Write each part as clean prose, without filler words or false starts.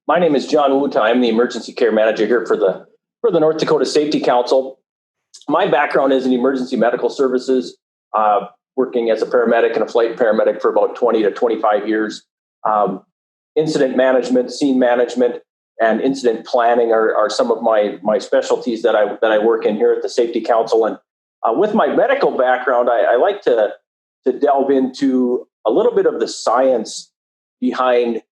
My name is John Wuta. I'm the emergency care manager here for the North Dakota Safety Council. My background is in emergency medical services, working as a paramedic and a flight paramedic for about 20 to 25 years. Incident management, scene management, and incident planning are some of my specialties that I work in here at the Safety Council. And with my medical background, I like to delve into a little bit of the science behind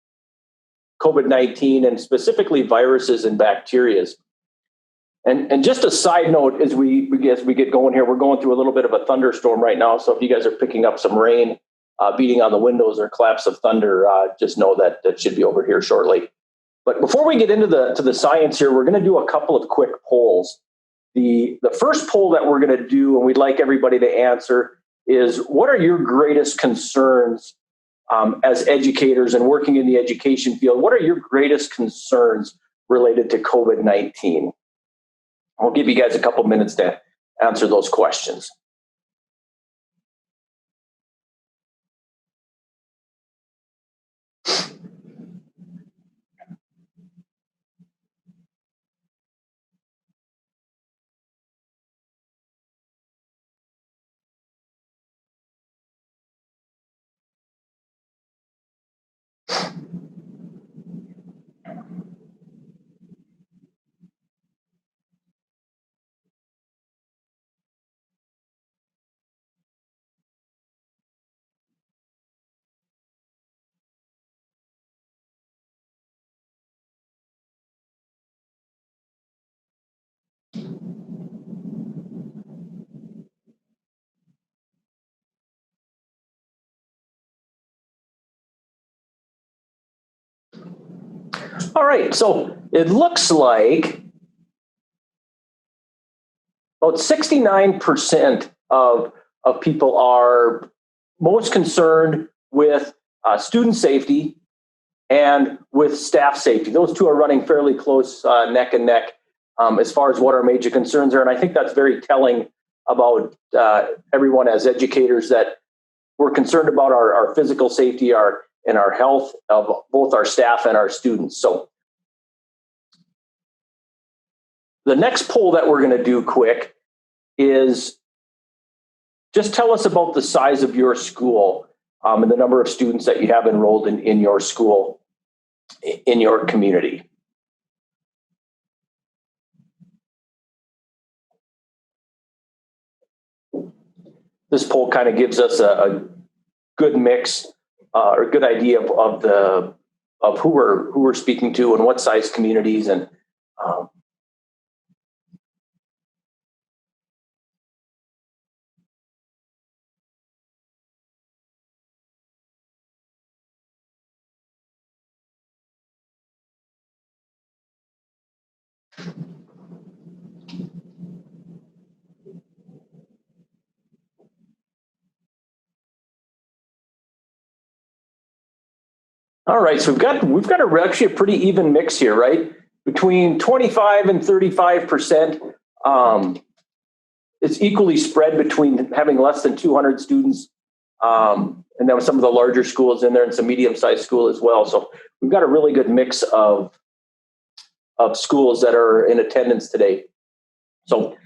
COVID-19 and specifically viruses and bacteria. And just a side note, as we get going here, we're going through a little bit of a thunderstorm right now. So if you guys are picking up some rain beating on the windows or claps of thunder, just know that should be over here shortly. But before we get into the science here, we're going to do a couple of quick polls. The first poll that we're going to do, and we'd like everybody to answer, is what are your greatest concerns as educators and working in the education field? What are your greatest concerns related to COVID-19? I'll give you guys a couple minutes to answer those questions. All right, so it looks like about 69% of people are most concerned with student safety and with staff safety. Those two are running fairly close neck and neck as far as what our major concerns are. And I think that's very telling about everyone as educators, that we're concerned about our physical safety and our health of both our staff and our students. So the next poll that we're going to do quick is just tell us about the size of your school and the number of students that you have enrolled in your school, in your community. This poll kind of gives us a good mix or a good idea of who we're speaking to and what size communities and all right, so we've got actually a pretty even mix here, right? Between 25 and 35%. It's equally spread between having less than 200 students, and then with some of the larger schools in there and some medium-sized school as well. So we've got a really good mix of schools that are in attendance today. So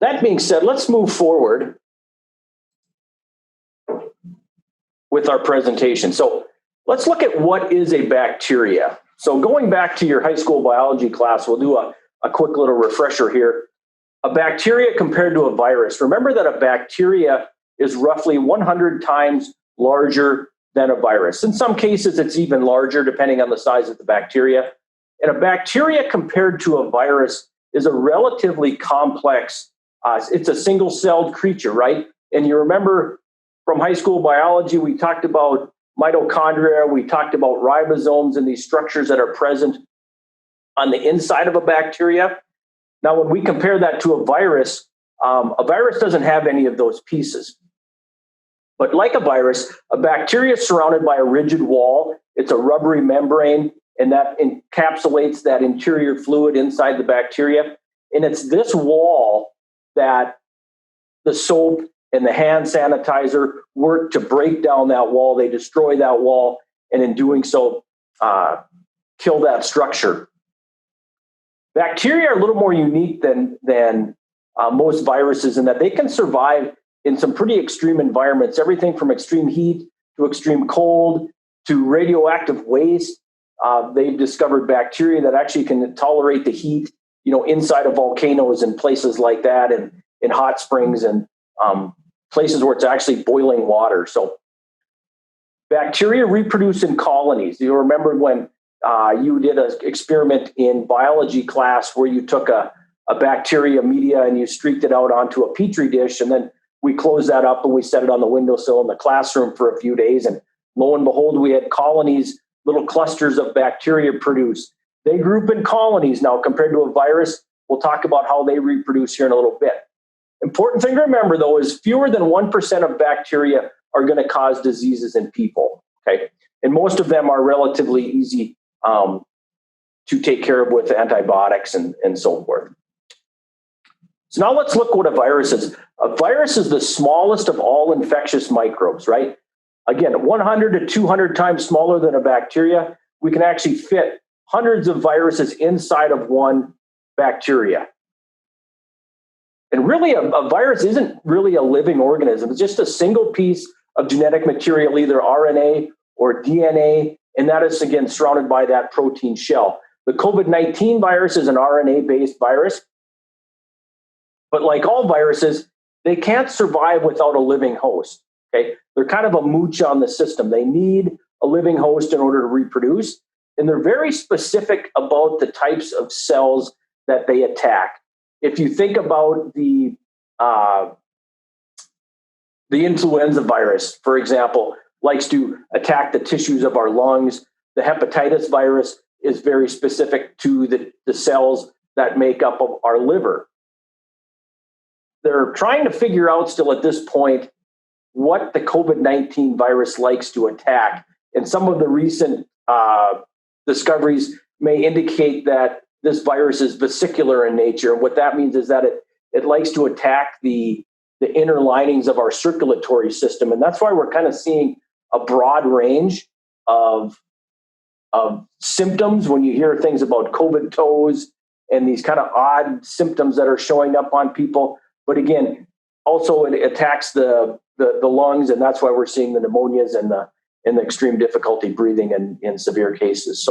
that being said, let's move forward with our presentation. So let's look at what is a bacteria. So going back to your high school biology class, we'll do a quick little refresher here. A bacteria compared to a virus. Remember that a bacteria is roughly 100 times larger than a virus. In some cases, it's even larger depending on the size of the bacteria. And a bacteria compared to a virus is a relatively complex, it's a single-celled creature, right? And you remember from high school biology, we talked about mitochondria, we talked about ribosomes and these structures that are present on the inside of a bacteria. Now, when we compare that to a virus doesn't have any of those pieces. But like a virus, a bacteria is surrounded by a rigid wall. It's a rubbery membrane, and that encapsulates that interior fluid inside the bacteria. And it's this wall that the soap and the hand sanitizer work to break down that wall. They destroy that wall, and in doing so, kill that structure. Bacteria are a little more unique than most viruses in that they can survive in some pretty extreme environments, everything from extreme heat to extreme cold to radioactive waste. They've discovered bacteria that actually can tolerate the heat, inside of volcanoes and places like that, and in hot springs and places where it's actually boiling water. So bacteria reproduce in colonies. You remember when you did an experiment in biology class where you took a bacteria media and you streaked it out onto a petri dish, and then we closed that up and we set it on the windowsill in the classroom for a few days, and lo and behold, we had colonies, little clusters of bacteria produced. They group in colonies now compared to a virus. We'll talk about how they reproduce here in a little bit. Important thing to remember, though, is fewer than 1% of bacteria are going to cause diseases in people, okay? And most of them are relatively easy to take care of with antibiotics and so forth. So now let's look what a virus is. A virus is the smallest of all infectious microbes, right? Again, 100 to 200 times smaller than a bacteria. We can actually fit hundreds of viruses inside of one bacteria. And really, a virus isn't really a living organism. It's just a single piece of genetic material, either RNA or DNA, and that is, again, surrounded by that protein shell. The COVID-19 virus is an RNA-based virus, but like all viruses, they can't survive without a living host, okay? They're kind of a mooch on the system. They need a living host in order to reproduce, and they're very specific about the types of cells that they attack. If you think about the influenza virus, for example, likes to attack the tissues of our lungs. The hepatitis virus is very specific to the cells that make up of our liver. They're trying to figure out still at this point what the COVID-19 virus likes to attack. And some of the recent discoveries may indicate that this virus is vesicular in nature. And what that means is that it likes to attack the inner linings of our circulatory system. And that's why we're kind of seeing a broad range of symptoms when you hear things about COVID toes and these kind of odd symptoms that are showing up on people. But again, also it attacks the lungs, and that's why we're seeing the pneumonias and the extreme difficulty breathing in severe cases.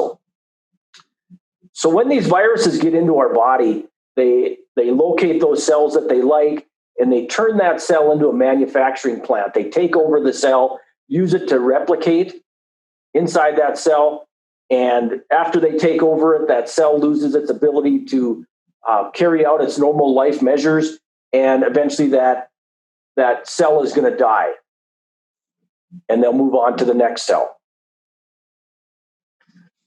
So when these viruses get into our body, they locate those cells that they like, and they turn that cell into a manufacturing plant. They take over the cell, use it to replicate inside that cell, and after they take over it, that cell loses its ability to carry out its normal life measures, and eventually that cell is going to die, and they'll move on to the next cell.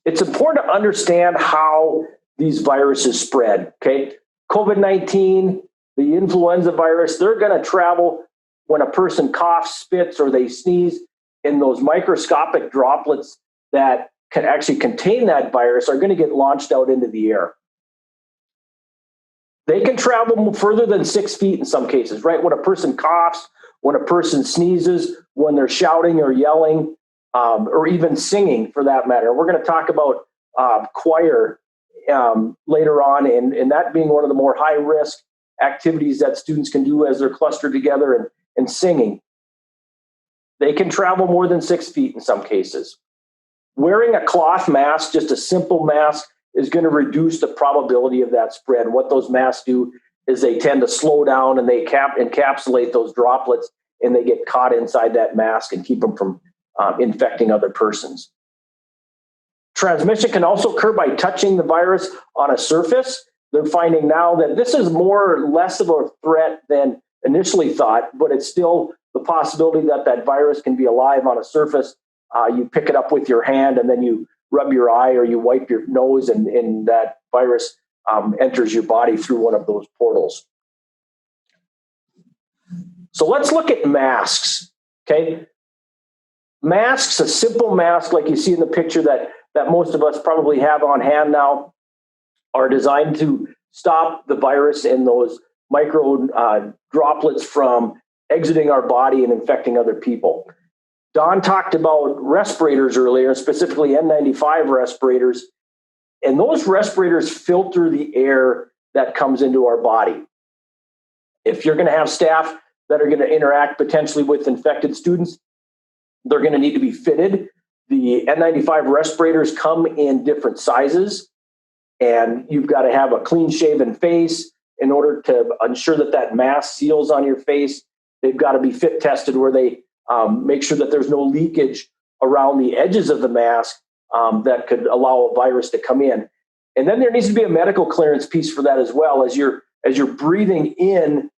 It's important to understand how these viruses spread, okay? COVID-19, the influenza virus, they're going to travel when a person coughs, spits, or they sneeze, and those microscopic droplets that can actually contain that virus are going to get launched out into the air. They can travel further than 6 feet in some cases, right? When a person coughs, when a person sneezes, when they're shouting or yelling, or even singing for that matter. We're going to talk about choir later on, and that being one of the more high-risk activities that students can do as they're clustered together and singing. They can travel more than 6 feet in some cases. Wearing a cloth mask, just a simple mask, is going to reduce the probability of that spread. What those masks do is they tend to slow down and they encapsulate those droplets, and they get caught inside that mask and keep them from infecting other persons. Transmission can also occur by touching the virus on a surface. They're finding now that this is more or less of a threat than initially thought, but it's still the possibility that that virus can be alive on a surface. You pick it up with your hand and then you rub your eye or you wipe your nose, and that virus enters your body through one of those portals. So let's look at masks, okay? Masks, a simple mask like you see in the picture that most of us probably have on hand now, are designed to stop the virus and those micro droplets from exiting our body and infecting other people. Don talked about respirators earlier, specifically N95 respirators, And those respirators filter the air that comes into our body. If you're going to have staff that are going to interact potentially with infected students, they're going to need to be fitted. The N95 respirators come in different sizes, and you've got to have a clean shaven face in order to ensure that that mask seals on your face. They've got to be fit tested where they make sure that there's no leakage around the edges of the mask that could allow a virus to come in. And then there needs to be a medical clearance piece for that as well. As you're breathing in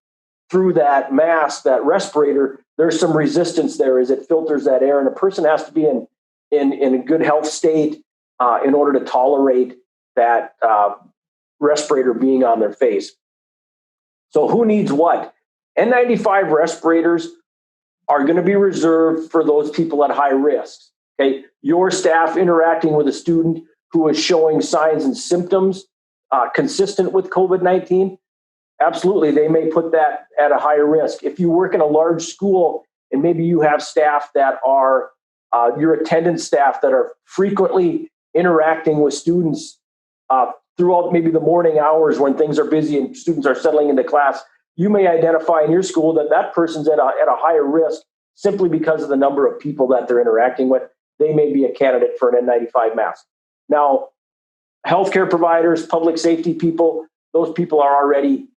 through that mask, that respirator, there's some resistance there as it filters that air, and a person has to be in a good health state in order to tolerate that respirator being on their face. So who needs what? N95 respirators are going to be reserved for those people at high risk. Okay, your staff interacting with a student who is showing signs and symptoms consistent with COVID-19, absolutely, they may put that at a higher risk. If you work in a large school and maybe you have staff that are your attendance staff that are frequently interacting with students throughout maybe the morning hours when things are busy and students are settling into class, you may identify in your school that that person's at a higher risk simply because of the number of people that they're interacting with. They may be a candidate for an N95 mask. Now, healthcare providers, public safety people, those people are already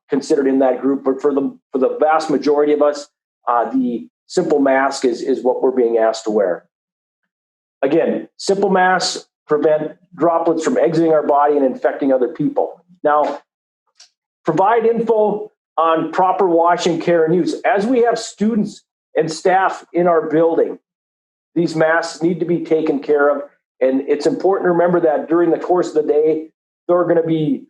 considered in that group. But for the vast majority of us, the simple mask is what we're being asked to wear. Again, simple masks prevent droplets from exiting our body and infecting other people. Now, provide info on proper washing, care, and use. As we have students and staff in our building, these masks need to be taken care of. And it's important to remember that during the course of the day, they're going to be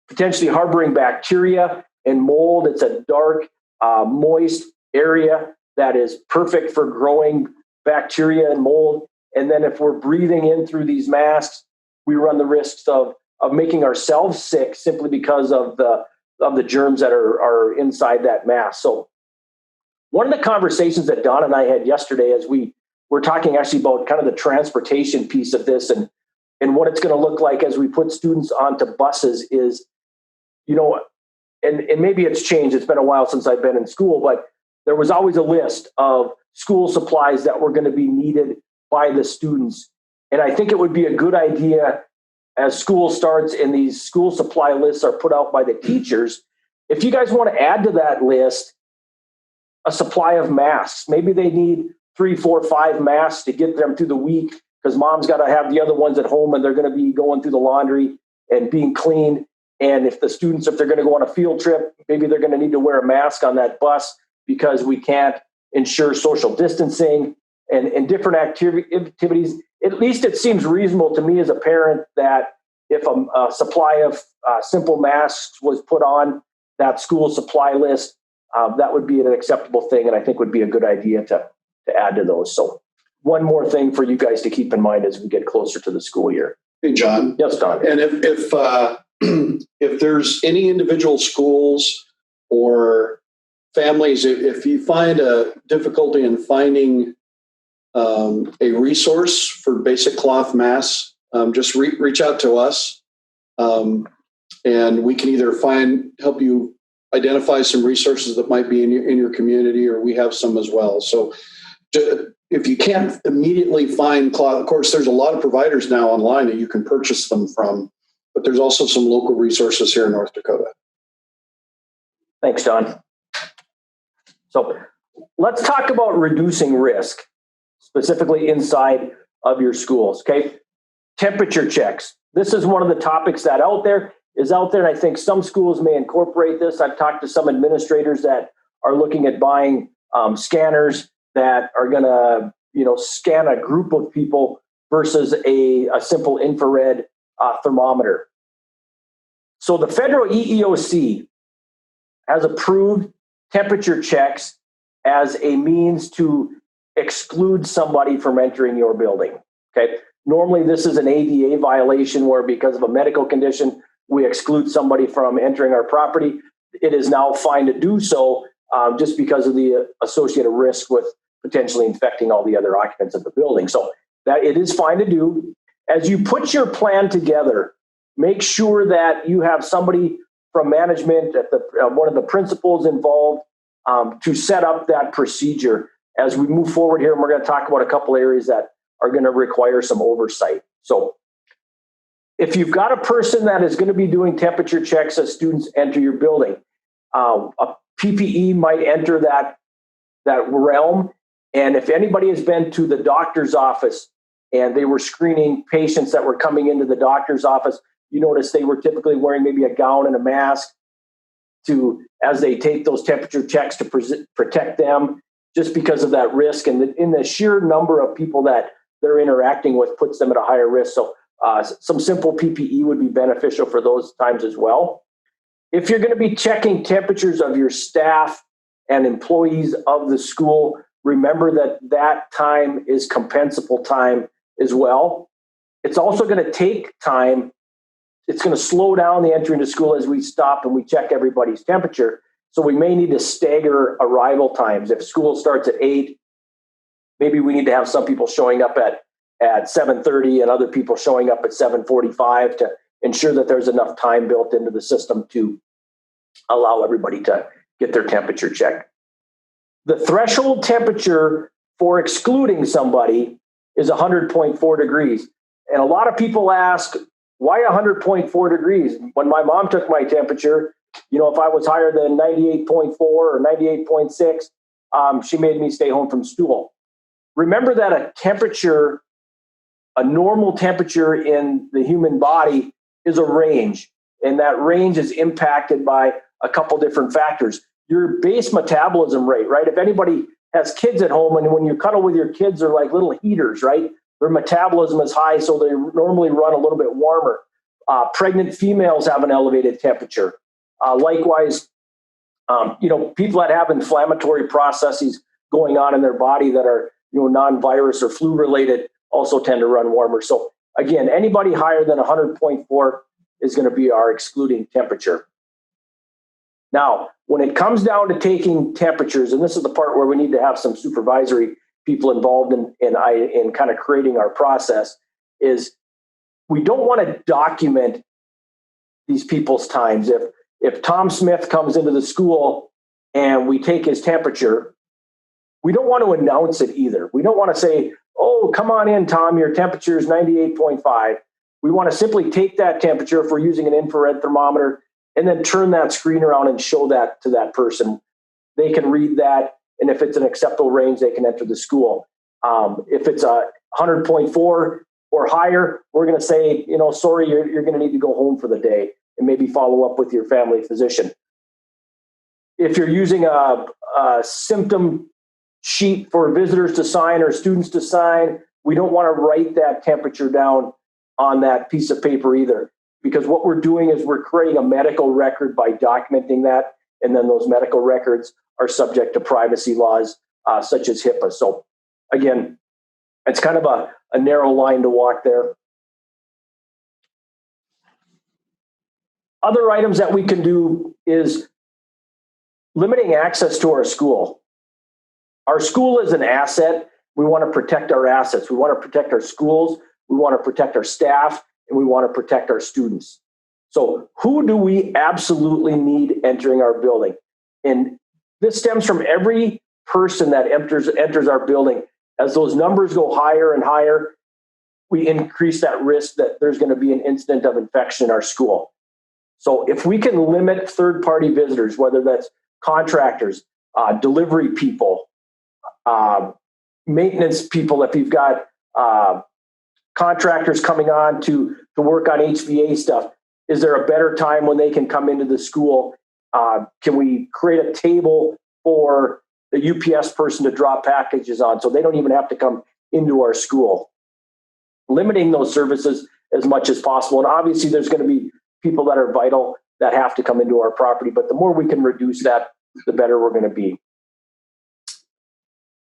potentially harboring bacteria and mold. It's a dark, moist area that is perfect for growing bacteria and mold. And then if we're breathing in through these masks, we run the risks of making ourselves sick simply because of the germs that are inside that mask. So one of the conversations that Don and I had yesterday as we were talking actually about kind of the transportation piece of this and what it's going to look like as we put students onto buses is, and maybe it's changed. It's been a while since I've been in school, but there was always a list of school supplies that were going to be needed by the students. And I think it would be a good idea as school starts and these school supply lists are put out by the teachers, if you guys want to add to that list a supply of masks, maybe they need 3, 4, 5 masks to get them through the week because mom's got to have the other ones at home and they're going to be going through the laundry and being cleaned. And if they're going to go on a field trip, maybe they're going to need to wear a mask on that bus because we can't ensure social distancing and different activities. At least it seems reasonable to me as a parent that if a supply of simple masks was put on that school supply list, that would be an acceptable thing, and I think would be a good idea to add to those. So one more thing for you guys to keep in mind as we get closer to the school year. Hey, John. Yes, Don. And if there's any individual schools or families, if you find a difficulty in finding a resource for basic cloth masks, just reach out to us, and we can either help you identify some resources that might be in your community, or we have some as well. So if you can't immediately find cloth, of course, there's a lot of providers now online that you can purchase them from, but there's also some local resources here in North Dakota. Thanks, Don. So let's talk about reducing risk, specifically inside of your schools, okay? Temperature checks. This is one of the topics that is out there, and I think some schools may incorporate this. I've talked to some administrators that are looking at buying scanners that are going to, scan a group of people versus a simple infrared thermometer. So the federal EEOC has approved temperature checks as a means to exclude somebody from entering your building. Okay. Normally, this is an ADA violation where because of a medical condition, we exclude somebody from entering our property. It is now fine to do so just because of the associated risk with potentially infecting all the other occupants of the building. So that it is fine to do. As you put your plan together, make sure that you have somebody from management, at the one of the principals involved, to set up that procedure. As we move forward here, and we're going to talk about a couple areas that are going to require some oversight. So if you've got a person that is going to be doing temperature checks as students enter your building, a PPE might enter that realm. And if anybody has been to the doctor's office and they were screening patients that were coming into the doctor's office, you notice they were typically wearing maybe a gown and a mask as they take those temperature checks to protect them, just because of that risk. And in the sheer number of people that they're interacting with puts them at a higher risk. So some simple PPE would be beneficial for those times as well. If you're going to be checking temperatures of your staff and employees of the school, remember that time is compensable time as well. It's also going to take time. It's going to slow down the entry into school as we stop and we check everybody's temperature. So we may need to stagger arrival times. If school starts at 8, maybe we need to have some people showing up at 7:30 and other people showing up at 7:45 to ensure that there's enough time built into the system to allow everybody to get their temperature checked. The threshold temperature for excluding somebody is 100.4 degrees. And a lot of people ask, why 100.4 degrees? When my mom took my temperature, if I was higher than 98.4 or 98.6, she made me stay home from school. Remember that a normal temperature in the human body is a range, and that range is impacted by a couple different factors. Your base metabolism rate, right? If anybody has kids at home, and when you cuddle with your kids, they're like little heaters, right? Their metabolism is high, so they normally run a little bit warmer. Pregnant females have an elevated temperature. Likewise, people that have inflammatory processes going on in their body that are, non-virus or flu related also tend to run warmer. So again, anybody higher than 100.4 is going to be our excluding temperature. Now, when it comes down to taking temperatures, and this is the part where we need to have some supervisory people involved in kind of creating our process, is we don't want to document these people's times. If Tom Smith comes into the school and we take his temperature, we don't want to announce it either. We don't want to say, oh, come on in, Tom, your temperature is 98.5. We want to simply take that temperature if we're using an infrared thermometer and then turn that screen around and show that to that person. They can read that, and if it's an acceptable range, they can enter the school. If it's a 100.4 or higher, we're going to say, sorry, you're going to need to go home for the day and maybe follow up with your family physician. If you're using a symptom sheet for visitors to sign or students to sign, we don't want to write that temperature down on that piece of paper either, because what we're doing is we're creating a medical record by documenting that, and then those medical records are subject to privacy laws such as HIPAA. So again, it's kind of a narrow line to walk there. Other items that we can do is limiting access to our school. Our school is an asset. We want to protect our assets. We want to protect our schools. We want to protect our staff, and we want to protect our students. So who do we absolutely need entering our building? And this stems from every person that enters our building. As those numbers go higher and higher, we increase that risk that there's going to be an incident of infection in our school. So if we can limit third-party visitors, whether that's contractors, delivery people, maintenance people, if you've got contractors coming on to work on HVA stuff, is there a better time when they can come into the school? Can we create a table for the UPS person to drop packages on so they don't even have to come into our school? Limiting those services as much as possible. And obviously there's going to be people that are vital that have to come into our property, but the more we can reduce that, the better we're going to be.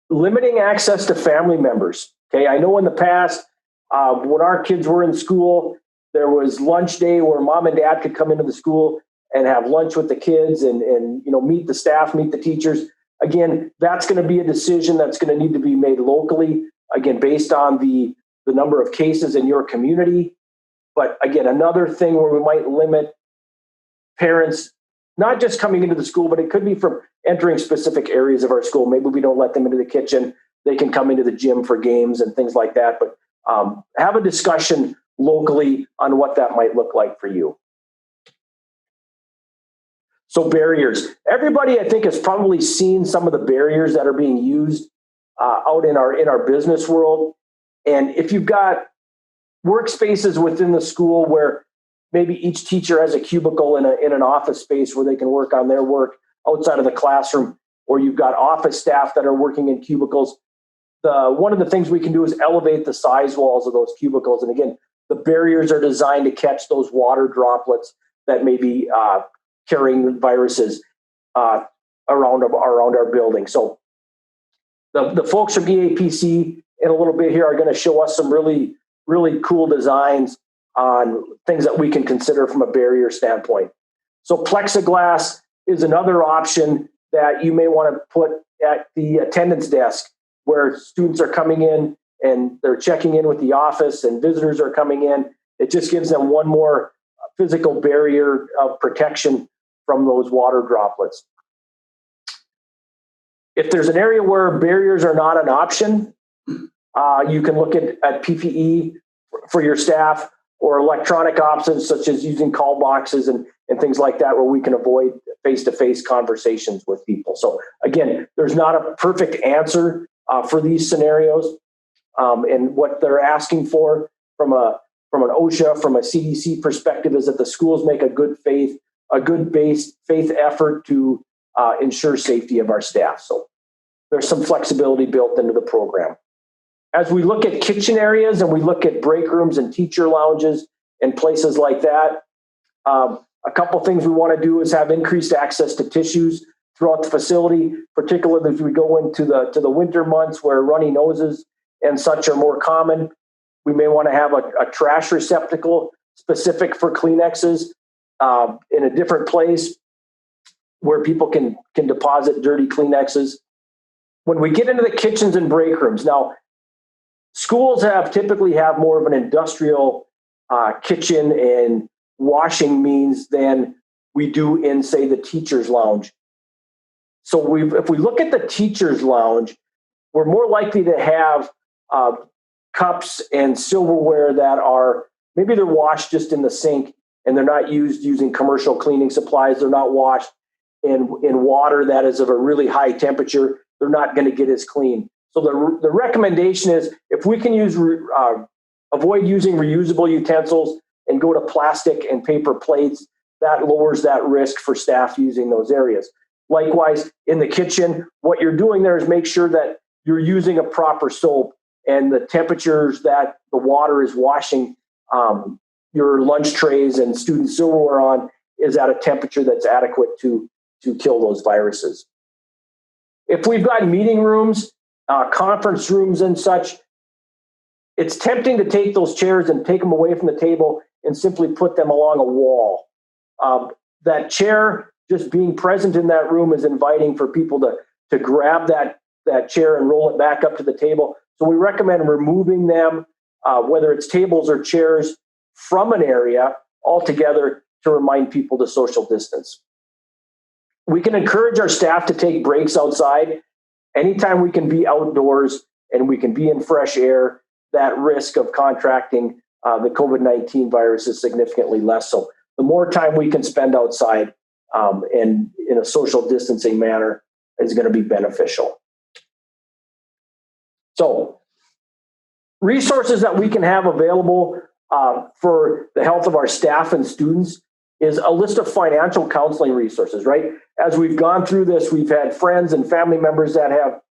Limiting access to family members. Okay, I know in the past, when our kids were in school, there was lunch day where mom and dad could come into the school and have lunch with the kids and meet the staff, meet the teachers. Again, that's going to be a decision that's going to need to be made locally, again, based on the the number of cases in your community. But again, another thing where we might limit parents not just coming into the school, but it could be from entering specific areas of our school. Maybe we don't let them into the kitchen. They can come into the gym for games and things like that. But have a discussion locally on what that might look like for you. So barriers. Everybody, I think, has probably seen some of the barriers that are being used out in our business world. And if you've got workspaces within the school where maybe each teacher has a cubicle in an office space where they can work on their work outside of the classroom, or you've got office staff that are working in cubicles, one of the things we can do is elevate the size walls of those cubicles. And again, the barriers are designed to catch those water droplets that may be carrying viruses around our building. So the folks from EAPC in a little bit here are going to show us some really, really cool designs on things that we can consider from a barrier standpoint. So plexiglass is another option that you may want to put at the attendance desk where students are coming in and they're checking in with the office and visitors are coming in. It just gives them one more physical barrier of protection from those water droplets. If there's an area where barriers are not an option, you can look at PPE for your staff, or electronic options such as using call boxes and things like that, where we can avoid face-to-face conversations with people. So again, there's not a perfect answer for these scenarios, and what they're asking for from an OSHA, from a CDC perspective, is that the schools make a good faith effort to ensure safety of our staff. So there's some flexibility built into the program. As we look at kitchen areas and we look at break rooms and teacher lounges and places like that, a couple things we want to do is have increased access to tissues throughout the facility, particularly as we go into the winter months where runny noses and such are more common. We may want to have a trash receptacle specific for Kleenexes in a different place where people can deposit dirty Kleenexes. When we get into the kitchens and break rooms, now, schools typically have more of an industrial kitchen and washing means than we do in, say, the teacher's lounge. So if we look at the teacher's lounge, we're more likely to have cups and silverware that are, maybe they're washed just in the sink and they're not used using commercial cleaning supplies. They're not washed in water that is of a really high temperature. They're not going to get as clean. So the recommendation is if we can avoid using reusable utensils and go to plastic and paper plates, that lowers that risk for staff using those areas. Likewise, in the kitchen, what you're doing there is make sure that you're using a proper soap and the temperatures that the water is washing your lunch trays and student silverware on is at a temperature that's adequate to kill those viruses. If we've got meeting rooms, conference rooms and such, it's tempting to take those chairs and take them away from the table and simply put them along a wall. That chair, just being present in that room, is inviting for people to grab that chair and roll it back up to the table. So we recommend removing them, whether it's tables or chairs, from an area altogether to remind people to social distance. We can encourage our staff to take breaks outside. Anytime we can be outdoors and we can be in fresh air, that risk of contracting the COVID-19 virus is significantly less. So the more time we can spend outside and in a social distancing manner is going to be beneficial. So resources that we can have available for the health of our staff and students is a list of financial counseling resources, right? As we've gone through this, we've had friends and family members that have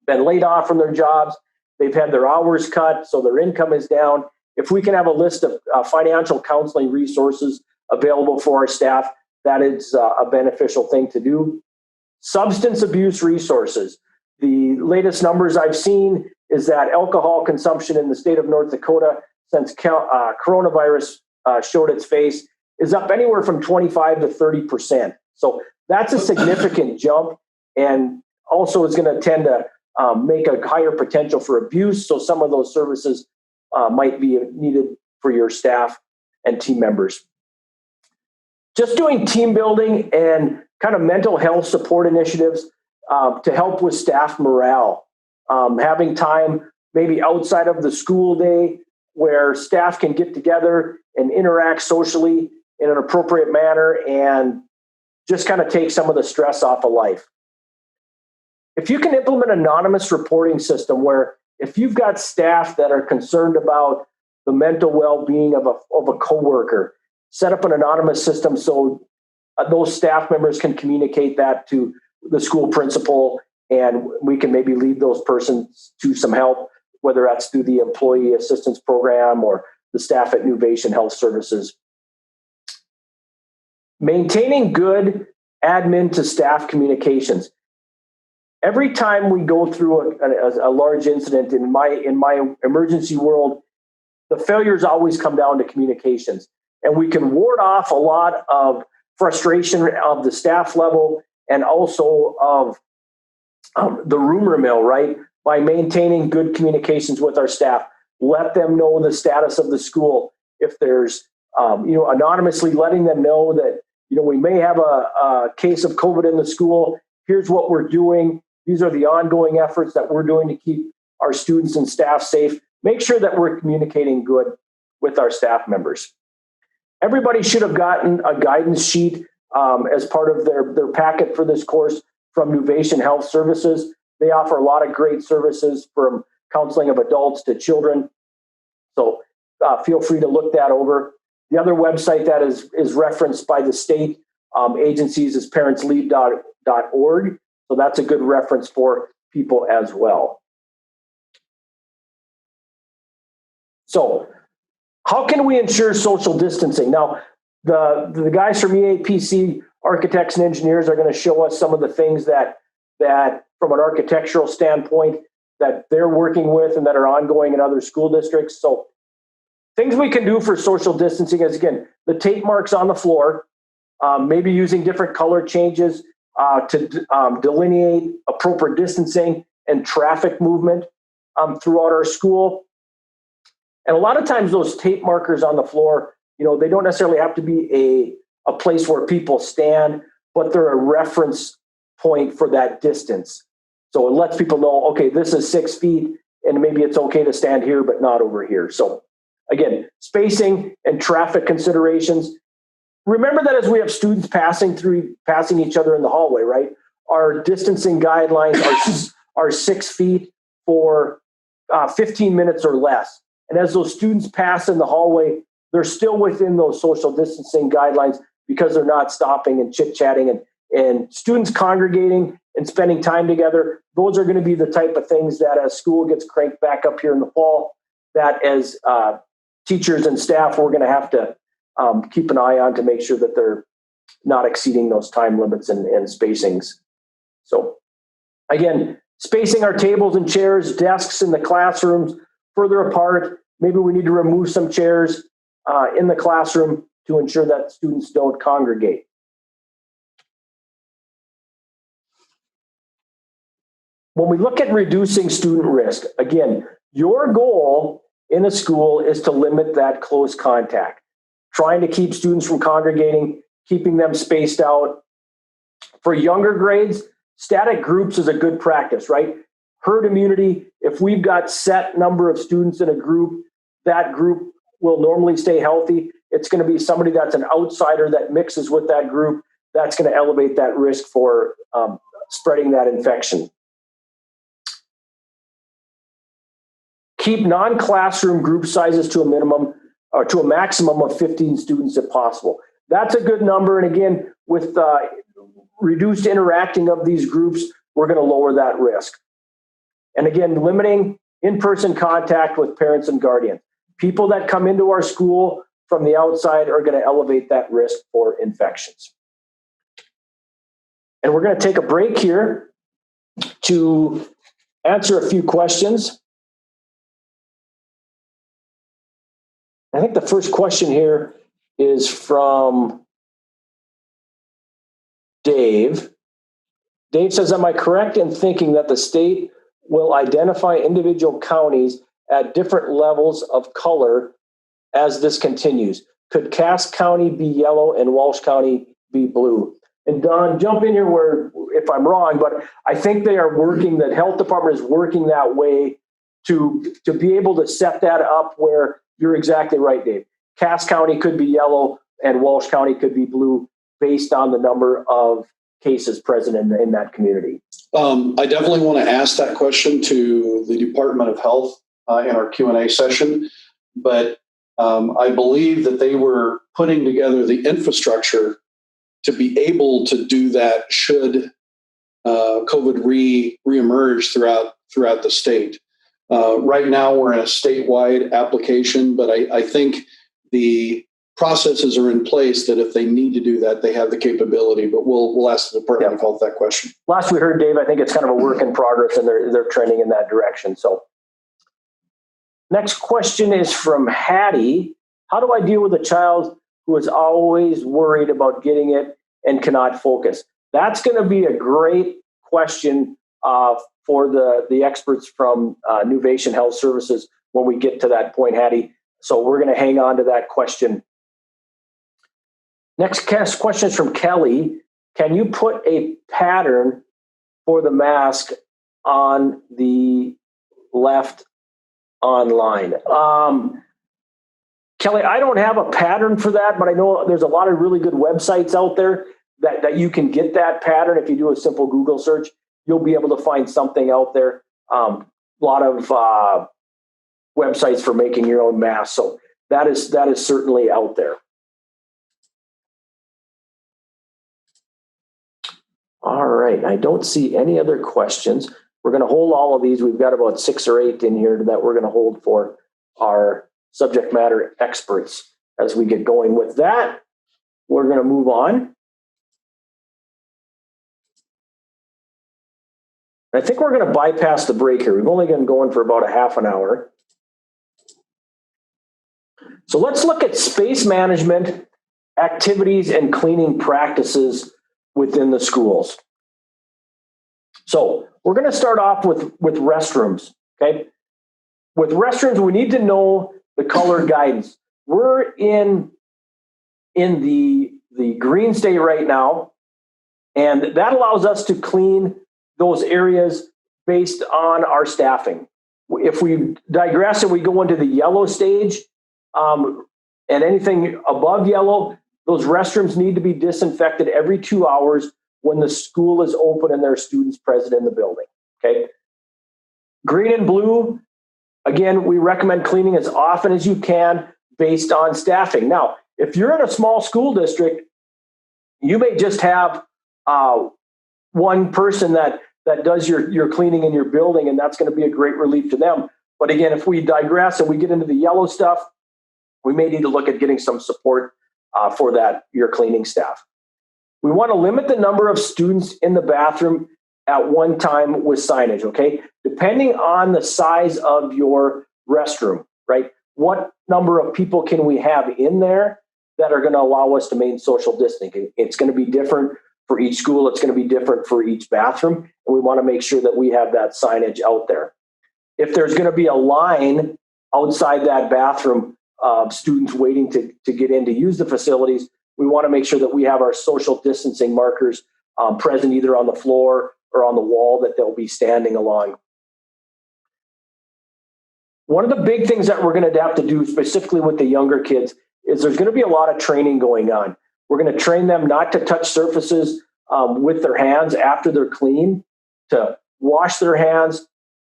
been laid off from their jobs. They've had their hours cut, so their income is down. If we can have a list of financial counseling resources available for our staff, that is a beneficial thing to do. Substance abuse resources. The latest numbers I've seen is that alcohol consumption in the state of North Dakota since coronavirus showed its face is up anywhere from 25 to 30%. So that's a significant jump, and also is going to tend to make a higher potential for abuse. So some of those services might be needed for your staff and team members. Just doing team building and kind of mental health support initiatives to help with staff morale. Having time maybe outside of the school day where staff can get together and interact socially in an appropriate manner and just kind of take some of the stress off of life. If you can implement an anonymous reporting system where if you've got staff that are concerned about the mental well-being of a coworker, set up an anonymous system so those staff members can communicate that to the school principal, and we can maybe lead those persons to some help, whether that's through the employee assistance program or the staff at Nuvation Health Services. Maintaining good admin to staff communications. Every time we go through a large incident in my emergency world, the failures always come down to communications. And we can ward off a lot of frustration of the staff level and also of the rumor mill, right? By maintaining good communications with our staff. Let them know the status of the school. If there's, anonymously letting them know that, we may have a case of COVID in the school. Here's what we're doing. These are the ongoing efforts that we're doing to keep our students and staff safe. Make sure that we're communicating good with our staff members. Everybody should have gotten a guidance sheet as part of their packet for this course from Nuvation Health Services. They offer a lot of great services from counseling of adults to children. So feel free to look that over. The other website that is referenced by the state agencies is parentslead.org. So that's a good reference for people as well. So how can we ensure social distancing? Now, the guys from EAPC, architects and engineers, are going to show us some of the things that from an architectural standpoint that they're working with and that are ongoing in other school districts. So things we can do for social distancing is, again, the tape marks on the floor, maybe using different color changes to delineate appropriate distancing and traffic movement throughout our school. And a lot of times those tape markers on the floor, they don't necessarily have to be a place where people stand, but they're a reference point for that distance. So it lets people know, okay, this is 6 feet and maybe it's okay to stand here, but not over here. So again, spacing and traffic considerations. Remember that as we have students passing each other in the hallway, right? Our distancing guidelines are 6 feet for 15 minutes or less. And as those students pass in the hallway, they're still within those social distancing guidelines because they're not stopping and chit-chatting and students congregating and spending time together. Those are going to be the type of things that as school gets cranked back up here in the fall, that as teachers and staff, we're going to have to keep an eye on to make sure that they're not exceeding those time limits and spacings. So again, spacing our tables and chairs, desks in the classrooms further apart. Maybe we need to remove some chairs in the classroom to ensure that students don't congregate. When we look at reducing student risk, again, your goal in a school is to limit that close contact, trying to keep students from congregating, keeping them spaced out. For younger grades, static groups is a good practice, right? Herd immunity, if we've got set number of students in a group, that group will normally stay healthy. It's going to be somebody that's an outsider that mixes with that group. That's going to elevate that risk for spreading that infection. Keep non-classroom group sizes to a minimum or to a maximum of 15 students if possible. That's a good number. And again, with reduced interacting of these groups, we're going to lower that risk. And again, limiting in-person contact with parents and guardians. People that come into our school from the outside are going to elevate that risk for infections. And we're going to take a break here to answer a few questions. I think the first question here is from Dave. Dave says, am I correct in thinking that the state will identify individual counties at different levels of color as this continues? Could Cass County be yellow and Walsh County be blue? And Don, jump in here if I'm wrong, but I think they are working, the health department is working that way to be able to set that up where you're exactly right, Dave. Cass County could be yellow and Walsh County could be blue based on the number of cases present in that community. I definitely want to ask that question to the Department of Health in our Q&A session, but I believe that they were putting together the infrastructure to be able to do that should COVID reemerge throughout the state. Right now, we're in a statewide application, but I think the processes are in place that if they need to do that, they have the capability. But we'll ask the Department of Health that question. Last we heard, Dave, I think it's kind of a work in progress, and they're trending in that direction. So, next question is from Hattie. How do I deal with a child who is always worried about getting it and cannot focus? That's going to be a great question for the experts from Nuvation Health Services when we get to that point, Hattie. So we're going to hang on to that question. Next question is from Kelly. Can you put a pattern for the mask on the left online? Kelly, I don't have a pattern for that, but I know there's a lot of really good websites out there that you can get that pattern. If you do a simple Google search, you'll be able to find something out there. A lot of websites for making your own mask. So that is certainly out there. All right. I don't see any other questions. We're going to hold all of these. We've got about 6 or 8 in here that we're going to hold for our subject matter experts as we get going with that. We're going to move on. I think we're going to bypass the break here. We've only been going for about a half an hour. So let's look at space management, activities, and cleaning practices within the schools. So we're going to start off with restrooms, okay? With restrooms, we need to know the color guidance. We're in the green state right now, and that allows us to clean those areas based on our staffing. If we digress and we go into the yellow stage, and anything above yellow, those restrooms need to be disinfected every 2 hours when the school is open and there are students present in the building, okay? Green and blue, again, we recommend cleaning as often as you can based on staffing. Now, if you're in a small school district, you may just have one person that does your cleaning in your building, and that's going to be a great relief to them. But again, if we digress and we get into the yellow stuff, we may need to look at getting some support for your cleaning staff. We want to limit the number of students in the bathroom at one time with signage, okay? Depending on the size of your restroom, right? What number of people can we have in there that are going to allow us to maintain social distancing? It's going to be different for each school. It's going to be different for each bathroom. And we want to make sure that we have that signage out there. If there's going to be a line outside that bathroom of students waiting to get in to use the facilities, we want to make sure that we have our social distancing markers present either on the floor or on the wall that they'll be standing along. One of the big things that we're going to have to do specifically with the younger kids is there's going to be a lot of training going on. We're going to train them not to touch surfaces with their hands after they're clean, to wash their hands,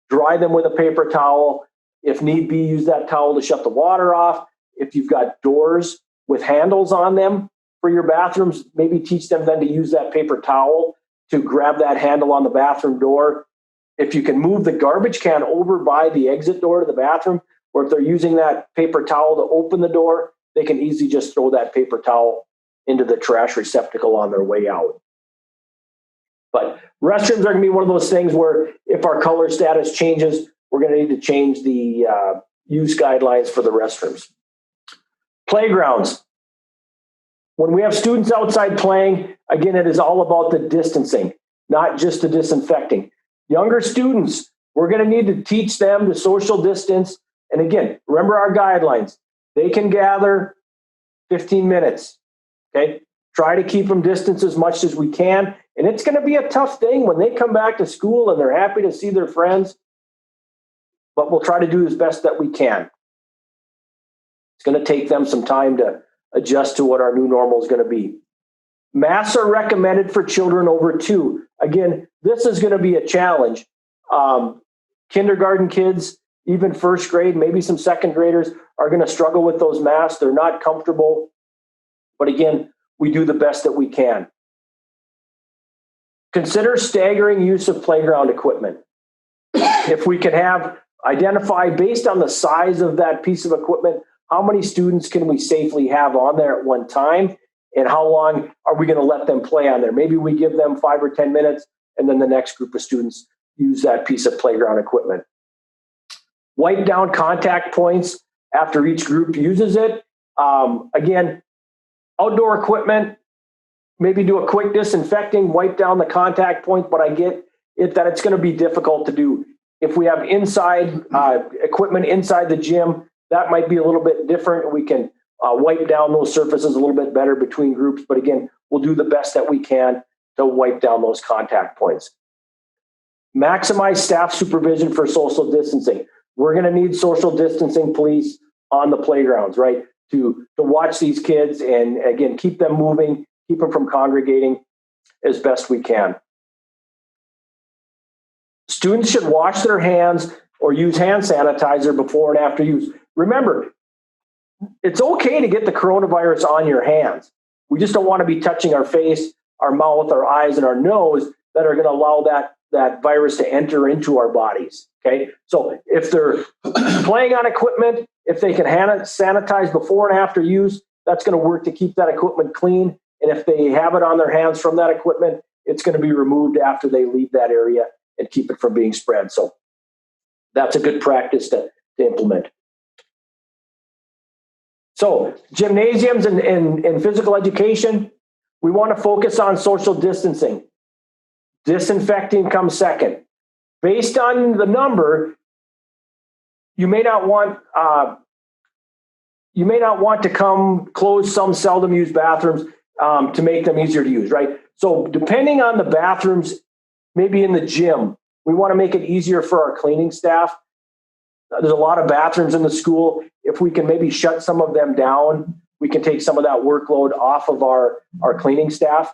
dry them with a paper towel. If need be, use that towel to shut the water off. If you've got doors with handles on them for your bathrooms, maybe teach them then to use that paper towel to grab that handle on the bathroom door. If you can move the garbage can over by the exit door to the bathroom, or if they're using that paper towel to open the door, they can easily just throw that paper towel into the trash receptacle on their way out. But restrooms are going to be one of those things where if our color status changes, we're going to need to change the use guidelines for the restrooms. Playgrounds. When we have students outside playing, again, it is all about the distancing, not just the disinfecting. Younger students, we're going to need to teach them to social distance And again, remember our guidelines. They can gather 15 minutes, okay? Try to keep them distance as much as we can. And it's going to be a tough thing when they come back to school and they're happy to see their friends, but we'll try to do as best that we can. It's going to take them some time to adjust to what our new normal is going to be. Masks are recommended for children over 2. Again, this is going to be a challenge. Kindergarten kids, even first grade, maybe some second graders are going to struggle with those masks. They're not comfortable. But again, we do the best that we can. Consider staggering use of playground equipment. If we can identify based on the size of that piece of equipment, how many students can we safely have on there at one time? And how long are we going to let them play on there? Maybe we give them 5 or 10 minutes, and then the next group of students use that piece of playground equipment. Wipe down contact points after each group uses it. Again, outdoor equipment, maybe do a quick disinfecting, wipe down the contact point, but I get it that it's going to be difficult to do. If we have inside equipment inside the gym, that might be a little bit different. We can wipe down those surfaces a little bit better between groups, but again, we'll do the best that we can to wipe down those contact points. Maximize staff supervision for social distancing. We're going to need social distancing police on the playgrounds, right? To watch these kids and again, keep them moving, keep them from congregating as best we can. Students should wash their hands or use hand sanitizer before and after use. Remember, it's okay to get the coronavirus on your hands. We just don't want to be touching our face, our mouth, our eyes, and our nose that are going to allow that virus to enter into our bodies, okay? So if they're playing on equipment, if they can hand sanitize before and after use, that's going to work to keep that equipment clean. And if they have it on their hands from that equipment, it's going to be removed after they leave that area and keep it from being spread. So that's a good practice to implement. So gymnasiums and physical education, we want to focus on social distancing. Disinfecting comes second. Based on the number, you may not want to close some seldom used bathrooms to make them easier to use, right? So depending on the bathrooms, maybe in the gym, we want to make it easier for our cleaning staff. There's a lot of bathrooms in the school. If we can maybe shut some of them down, we can take some of that workload off of our cleaning staff.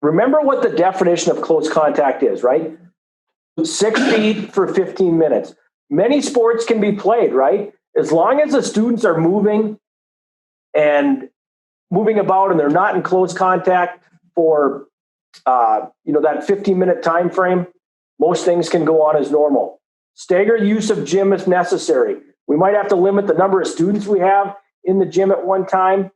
Remember what the definition of close contact is, right? 6 feet for 15 minutes. Many sports can be played, right? As long as the students are moving about and they're not in close contact for that 15-minute time frame, most things can go on as normal. Stagger use of gym if necessary. We might have to limit the number of students we have in the gym at one time.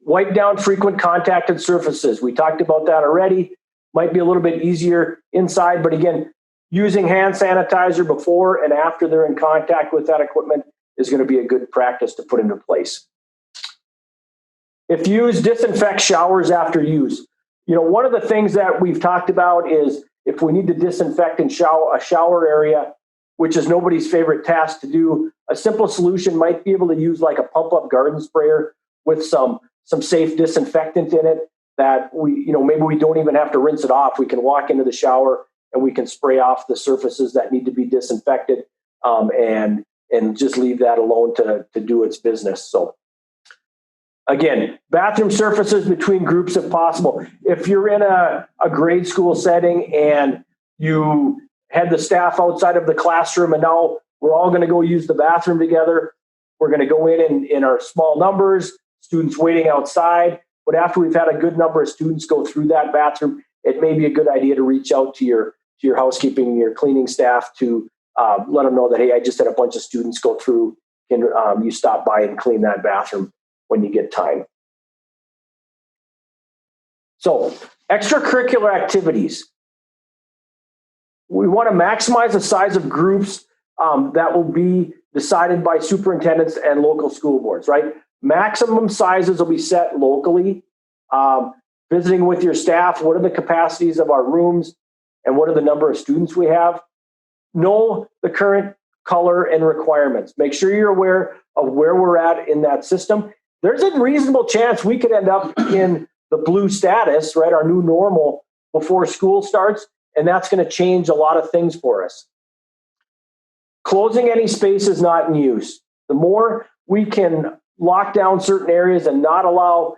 Wipe down frequent contacted surfaces. We talked about that already. Might be a little bit easier inside, but again, using hand sanitizer before and after they're in contact with that equipment is going to be a good practice to put into place. If used, disinfect showers after use. One of the things that we've talked about is if we need to disinfect a shower area, which is nobody's favorite task to do, a simple solution might be able to use like a pump-up garden sprayer with some safe disinfectant in it that maybe we don't even have to rinse it off. We can walk into the shower and we can spray off the surfaces that need to be disinfected and just leave that alone to do its business. So again, bathroom surfaces between groups if possible. If you're in a grade school setting and you had the staff outside of the classroom and now we're all going to go use the bathroom together, we're going to go in our small numbers, students waiting outside. But after we've had a good number of students go through that bathroom, it may be a good idea to reach out to your housekeeping, your cleaning staff to let them know that, hey, I just had a bunch of students go through and you stop by and clean that bathroom when you get time. So, extracurricular activities. We want to maximize the size of groups that will be decided by superintendents and local school boards, right? Maximum sizes will be set locally. Visiting with your staff, what are the capacities of our rooms and what are the number of students we have? know the current color and requirements. Make sure you're aware of where we're at in that system. There's a reasonable chance we could end up in the blue status, right, our new normal before school starts, and that's going to change a lot of things for us. Closing any spaces not in use. The more we can lock down certain areas and not allow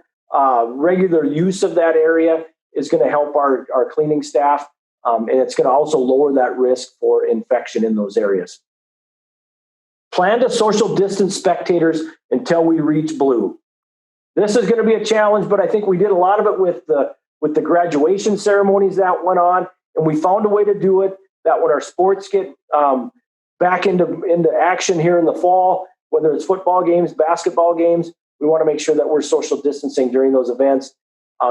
regular use of that area is going to help our cleaning staff, and it's going to also lower that risk for infection in those areas. Plan to social distance spectators until we reach blue. This is going to be a challenge, but I think we did a lot of it with the graduation ceremonies that went on, and we found a way to do it that when our sports get back into action here in the fall, whether it's football games, basketball games, we want to make sure that we're social distancing during those events.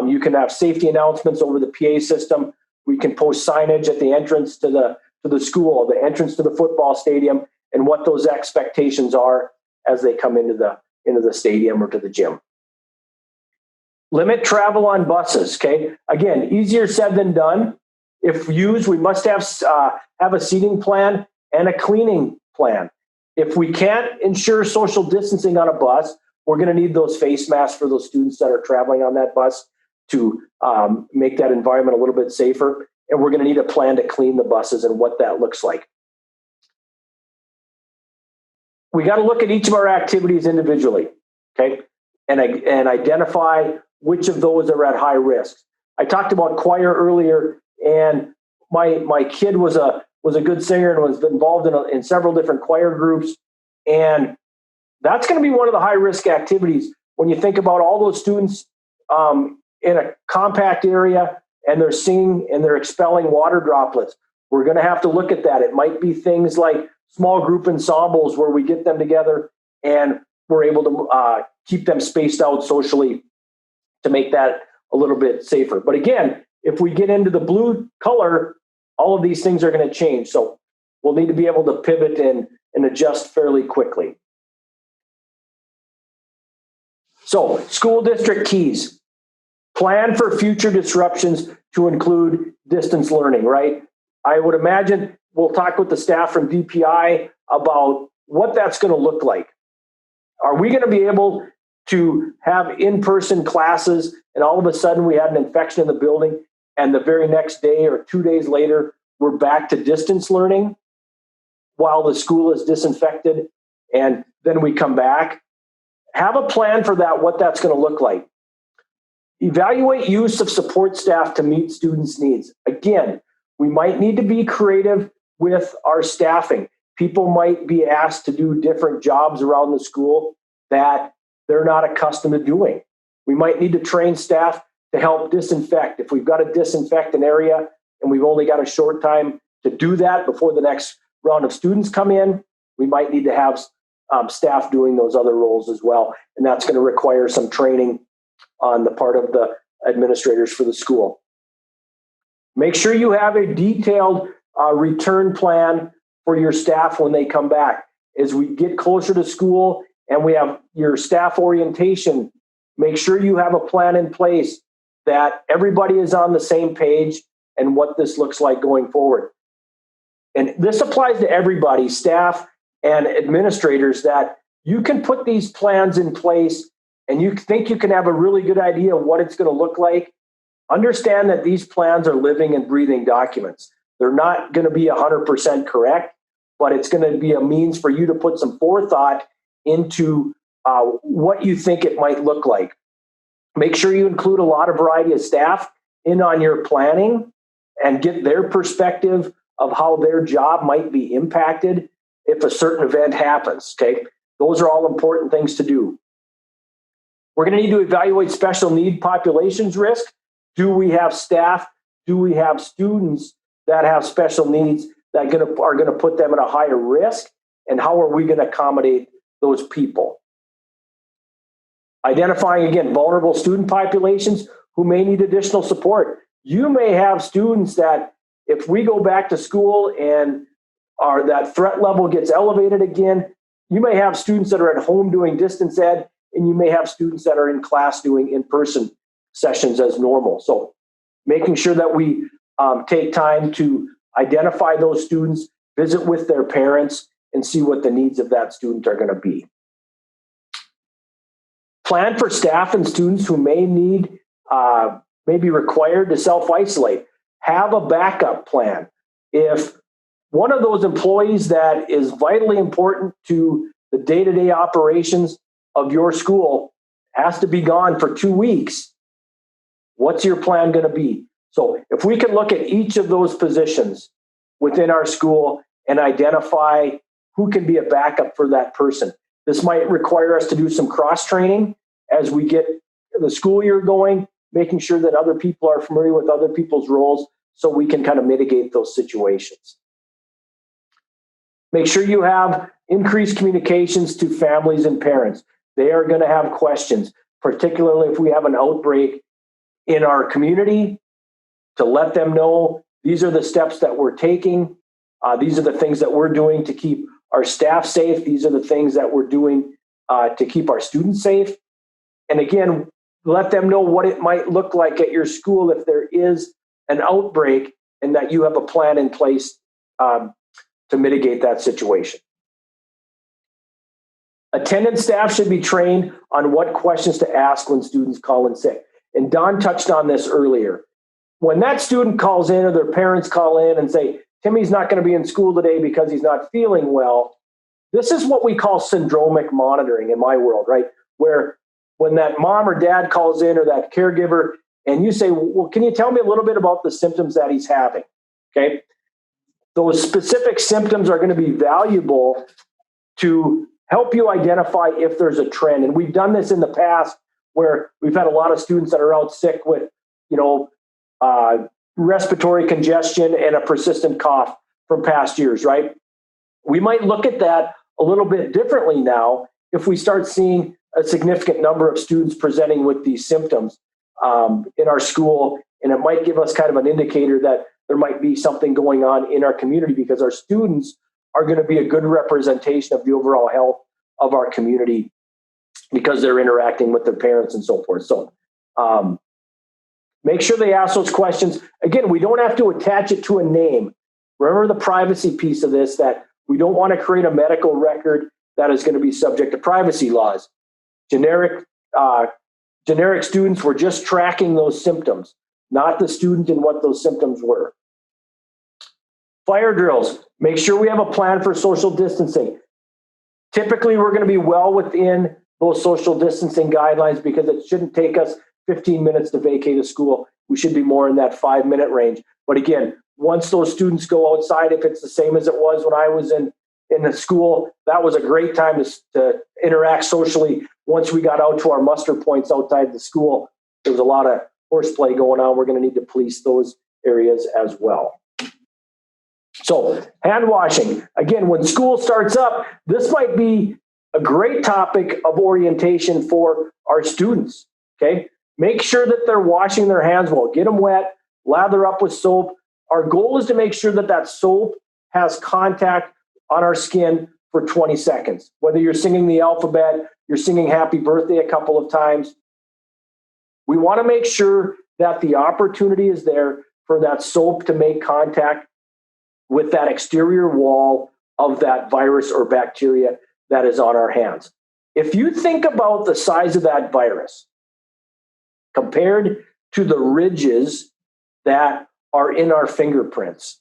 You can have safety announcements over the PA system. We can post signage at the entrance to the school, the entrance to the football stadium, and what those expectations are as they come into the stadium or to the gym. Limit travel on buses. Okay, again, easier said than done. If used, we must have a seating plan and a cleaning plan. If we can't ensure social distancing on a bus, we're going to need those face masks for those students that are traveling on that bus to make that environment a little bit safer. And we're going to need a plan to clean the buses and what that looks like. We got to look at each of our activities individually, okay, and identify which of those are at high risk. I talked about choir earlier, and my kid was a good singer and was involved in several different choir groups, and that's going to be one of the high risk activities when you think about all those students in a compact area and they're singing and they're expelling water droplets. We're going to have to look at that. It might be things like small group ensembles where we get them together and we're able to keep them spaced out socially to make that a little bit safer. But again, if we get into the blue color, all of these things are going to change. So we'll need to be able to pivot and adjust fairly quickly. So school district keys. Plan for future disruptions to include distance learning, right? I would imagine we'll talk with the staff from DPI about what that's going to look like. Are we going to be able to have in-person classes and all of a sudden we had an infection in the building and the very next day or 2 days later, we're back to distance learning while the school is disinfected and then we come back? Have a plan for that, what that's going to look like. Evaluate use of support staff to meet students' needs. Again, we might need to be creative with our staffing. People might be asked to do different jobs around the school that they're not accustomed to doing. We might need to train staff to help disinfect. If we've got to disinfect an area and we've only got a short time to do that before the next round of students come in, we might need to have staff doing those other roles as well. And that's going to require some training on the part of the administrators for the school. Make sure you have a detailed return plan for your staff when they come back. As we get closer to school and we have your staff orientation, make sure you have a plan in place that everybody is on the same page and what this looks like going forward. And this applies to everybody, staff and administrators, that you can put these plans in place and you think you can have a really good idea of what it's going to look like. Understand that these plans are living and breathing documents. They're not going to be 100% correct, but it's going to be a means for you to put some forethought into what you think it might look like. Make sure you include a lot of variety of staff in on your planning and get their perspective of how their job might be impacted if a certain event happens, okay? Those are all important things to do. We're going to need to evaluate special need populations risk. Do we have staff? Do we have students that have special needs that are going to put them at a higher risk? And how are we going to accommodate those people? Identifying, again, vulnerable student populations who may need additional support. You may have students that if we go back to school and that threat level gets elevated again, you may have students that are at home doing distance ed, and you may have students that are in class doing in-person sessions as normal. So making sure that we take time to identify those students, visit with their parents, and see what the needs of that student are going to be. Plan for staff and students who may be required to self-isolate. Have a backup plan. If one of those employees that is vitally important to the day-to-day operations of your school has to be gone for 2 weeks, what's your plan going to be? So if we can look at each of those positions within our school and identify who can be a backup for that person. This might require us to do some cross-training as we get the school year going, making sure that other people are familiar with other people's roles so we can kind of mitigate those situations. Make sure you have increased communications to families and parents. They are going to have questions, particularly if we have an outbreak in our community, to let them know these are the steps that we're taking. These are the things that we're doing to keep our staff safe. These are the things that we're doing to keep our students safe. And again, let them know what it might look like at your school if there is an outbreak and that you have a plan in place to mitigate that situation. Attendant staff should be trained on what questions to ask when students call in sick. And Don touched on this earlier. When that student calls in or their parents call in and say, Timmy's not going to be in school today because he's not feeling well, this is what we call syndromic monitoring in my world, right? Where when that mom or dad calls in or that caregiver and you say, well, can you tell me a little bit about the symptoms that he's having? Okay. Those specific symptoms are going to be valuable to help you identify if there's a trend. And we've done this in the past where we've had a lot of students that are out sick with, respiratory congestion and a persistent cough from past years, right? We might look at that a little bit differently now if we start seeing a significant number of students presenting with these symptoms in our school. And it might give us kind of an indicator that there might be something going on in our community because our students are going to be a good representation of the overall health of our community because they're interacting with their parents and so forth. So make sure they ask those questions. Again, we don't have to attach it to a name. Remember the privacy piece of this, that we don't want to create a medical record that is going to be subject to privacy laws. Generic students were just tracking those symptoms, not the student and what those symptoms were. Fire drills. Make sure we have a plan for social distancing. Typically, we're going to be well within those social distancing guidelines because it shouldn't take us 15 minutes to vacate a school. We should be more in that 5-minute range. But again, once those students go outside, if it's the same as it was when I was in the school, that was a great time to interact socially. Once we got out to our muster points outside the school, there was a lot of horseplay going on. We're going to need to police those areas as well. So hand washing. Again, when school starts up, this might be a great topic of orientation for our students, okay? Make sure that they're washing their hands well. Get them wet, lather up with soap. Our goal is to make sure that that soap has contact on our skin for 20 seconds. Whether you're singing the alphabet, you're singing happy birthday a couple of times, we want to make sure that the opportunity is there for that soap to make contact with that exterior wall of that virus or bacteria that is on our hands. If you think about the size of that virus compared to the ridges that are in our fingerprints,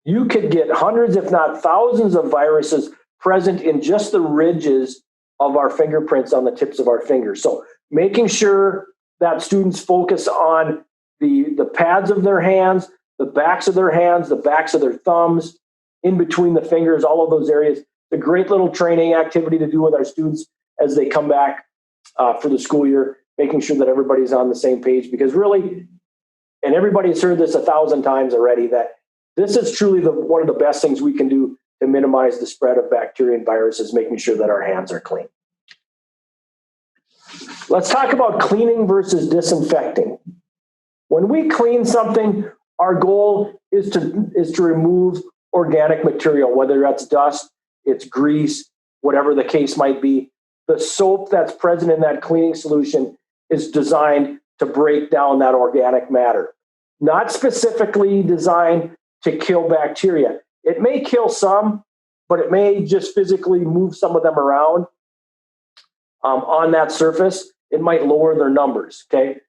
you could get hundreds, if not thousands, of viruses present in just the ridges of our fingerprints on the tips of our fingers. So making sure that students focus on the pads of their hands, the backs of their hands, the backs of their thumbs, in between the fingers, all of those areas. It's a great little training activity to do with our students as they come back for the school year, making sure that everybody's on the same page, because really, and everybody's heard this 1,000 times already, that this is truly one of the best things we can do to minimize the spread of bacteria and viruses, making sure that our hands are clean. Let's talk about cleaning versus disinfecting. When we clean something, our goal is to remove organic material, whether that's dust, it's grease, whatever the case might be. The soap that's present in that cleaning solution is designed to break down that organic matter, not specifically designed to kill bacteria. It may kill some, but it may just physically move some of them around on that surface. It might lower their numbers, okay?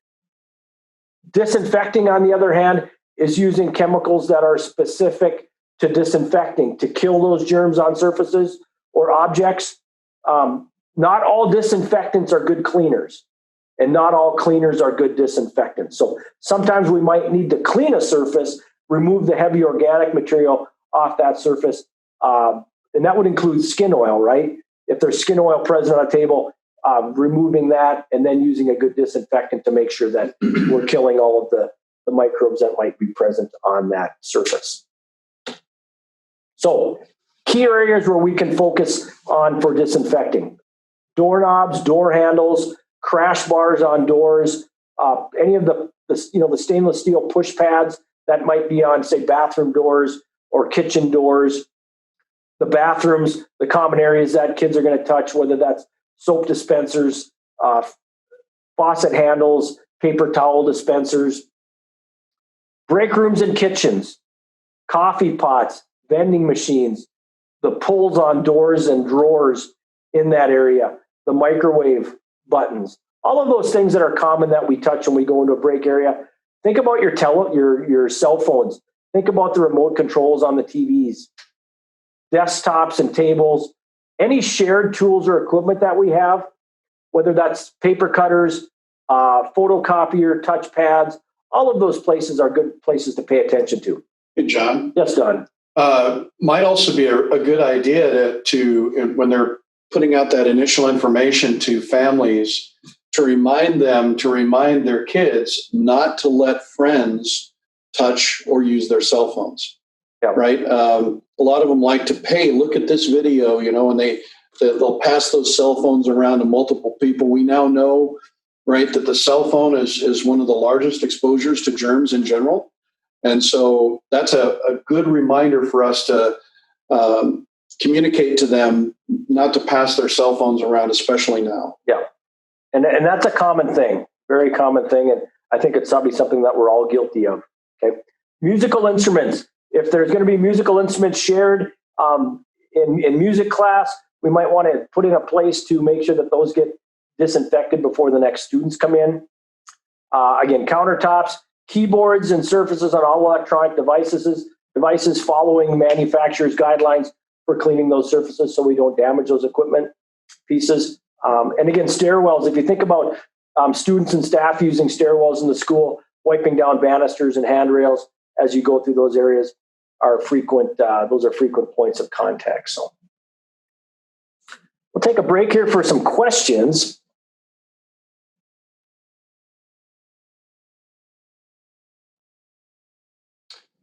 Disinfecting, on the other hand, is using chemicals that are specific to disinfecting, to kill those germs on surfaces or objects. Not all disinfectants are good cleaners, and not all cleaners are good disinfectants. So sometimes we might need to clean a surface, remove the heavy organic material off that surface, and that would include skin oil, right? If there's skin oil present on a table, removing that and then using a good disinfectant to make sure that we're killing all of the microbes that might be present on that surface. So key areas where we can focus on for disinfecting: doorknobs, door handles, crash bars on doors, any of the stainless steel push pads that might be on, say, bathroom doors or kitchen doors. The bathrooms, the common areas that kids are going to touch, whether that's soap dispensers, faucet handles, paper towel dispensers. Break rooms and kitchens, coffee pots, vending machines, the pulls on doors and drawers in that area, the microwave buttons, all of those things that are common that we touch when we go into a break area. Think about your cell phones. Think about the remote controls on the TVs, desktops and tables, any shared tools or equipment that we have, whether that's paper cutters, photocopier, touch pads. All of those places are good places to pay attention to. Hey, John. Yes, Don. Might also be a good idea to when they're putting out that initial information to families, to remind their kids not to let friends touch or use their cell phones. Yeah. Right. A lot of them like to, hey, look at this video, and they'll pass those cell phones around to multiple people. We now know, right, that the cell phone is one of the largest exposures to germs in general. And so that's a good reminder for us to communicate to them not to pass their cell phones around, especially now. Yeah. And that's a common thing, very common thing. And I think it's probably something that we're all guilty of. Okay. Musical instruments. If there's going to be musical instruments shared in music class, we might want to put in a place to make sure that those get disinfected before the next students come in. Again, countertops, keyboards and surfaces on all electronic devices following manufacturer's guidelines for cleaning those surfaces so we don't damage those equipment pieces. And again, stairwells. If you think about students and staff using stairwells in the school, wiping down banisters and handrails as you go through those areas are frequent. Those are frequent points of contact. So we'll take a break here for some questions.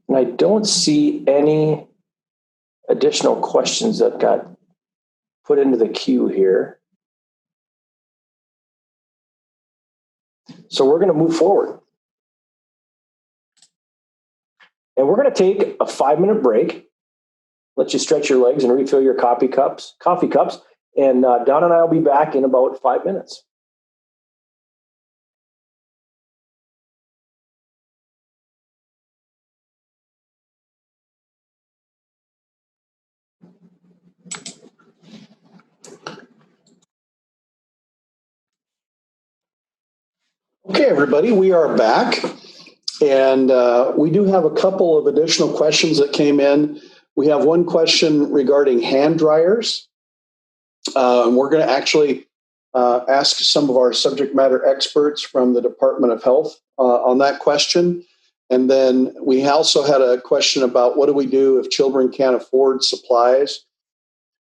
And I don't see any additional questions that got put into the queue here. So we're going to move forward. And we're going to take a 5-minute break. Let you stretch your legs and refill your coffee cups. And Don and I will be back in about 5 minutes. Okay, everybody, we are back. And we do have a couple of additional questions that came in. We have one question regarding hand dryers. We're going to actually ask some of our subject matter experts from the Department of Health on that question. And then we also had a question about what do we do if children can't afford supplies.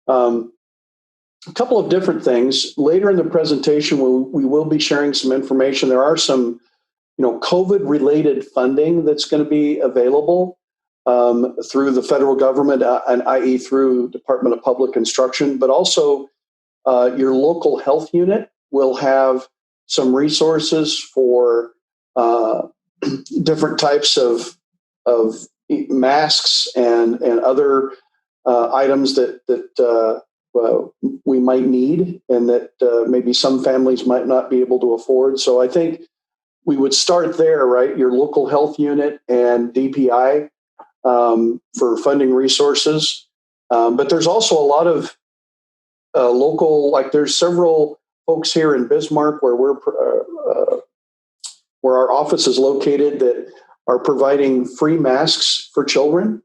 A couple of different things. Later in the presentation, we will be sharing some information. There are some COVID-related funding that's going to be available through the federal government, and i.e. through Department of Public Instruction, but also your local health unit will have some resources for different types of masks and other items that we might need and that maybe some families might not be able to afford. So I think we would start there, right? Your local health unit and DPI for funding resources. But there's also a lot of local, like there's several folks here in Bismarck where our office is located that are providing free masks for children.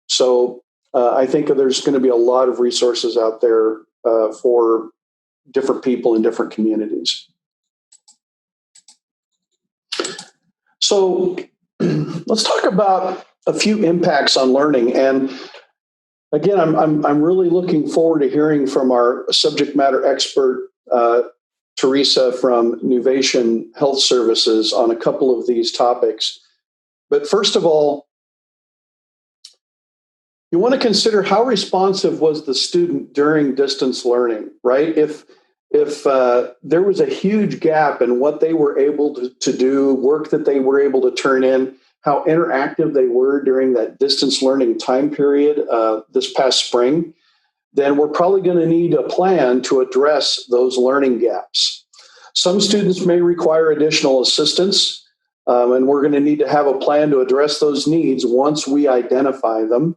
So I think there's going to be a lot of resources out there for different people in different communities. So let's talk about a few impacts on learning. And again, I'm really looking forward to hearing from our subject matter expert, Teresa from Nuvation Health Services, on a couple of these topics. But first of all, you want to consider how responsive was the student during distance learning, right? If there was a huge gap in what they were able to do, work that they were able to turn in, how interactive they were during that distance learning time period this past spring, then we're probably going to need a plan to address those learning gaps. Some students may require additional assistance, and we're going to need to have a plan to address those needs once we identify them.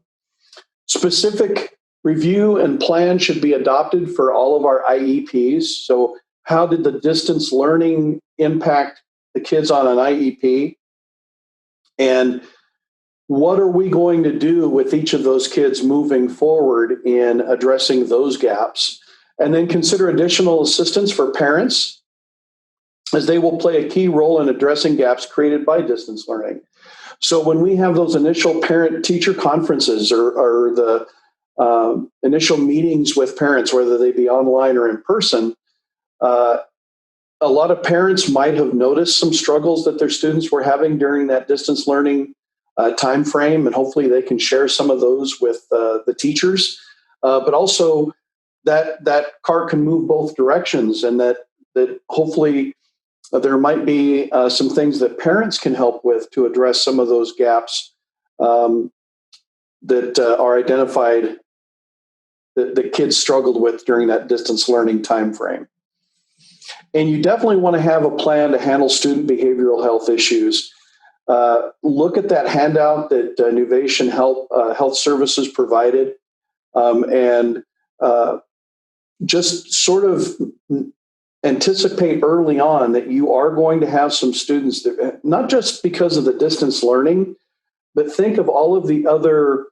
Specific review and plan should be adopted for all of our IEPs. So how did the distance learning impact the kids on an IEP? And what are we going to do with each of those kids moving forward in addressing those gaps? And then consider additional assistance for parents, as they will play a key role in addressing gaps created by distance learning. So when we have those initial parent-teacher conferences or the initial meetings with parents, whether they be online or in person, a lot of parents might have noticed some struggles that their students were having during that distance learning time frame, and hopefully they can share some of those with the teachers. But also that car can move both directions, and that hopefully there might be some things that parents can help with to address some of those gaps that are identified that the kids struggled with during that distance learning time frame. And you definitely want to have a plan to handle student behavioral health issues. Look at that handout that Nuvation Health Services provided, and just sort of anticipate early on that you are going to have some students that, not just because of the distance learning, but think of all of the other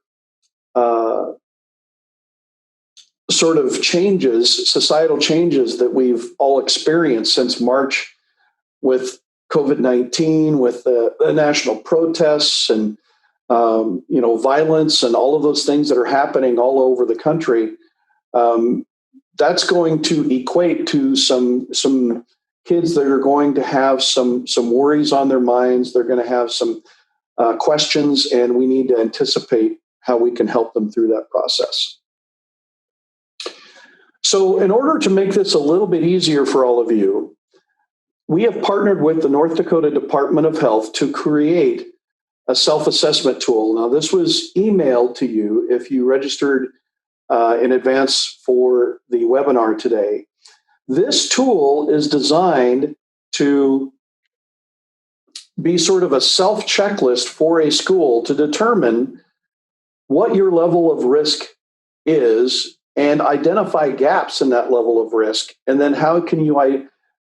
sort of changes, societal changes that we've all experienced since March with COVID-19, with the national protests and violence and all of those things that are happening all over the country. That's going to equate to some kids that are going to have some worries on their minds. They're going to have some questions, and we need to anticipate how we can help them through that process. So in order to make this a little bit easier for all of you, we have partnered with the North Dakota Department of Health to create a self-assessment tool. Now, this was emailed to you if you registered in advance for the webinar today. This tool is designed to be sort of a self-checklist for a school to determine what your level of risk is and identify gaps in that level of risk. And then how can you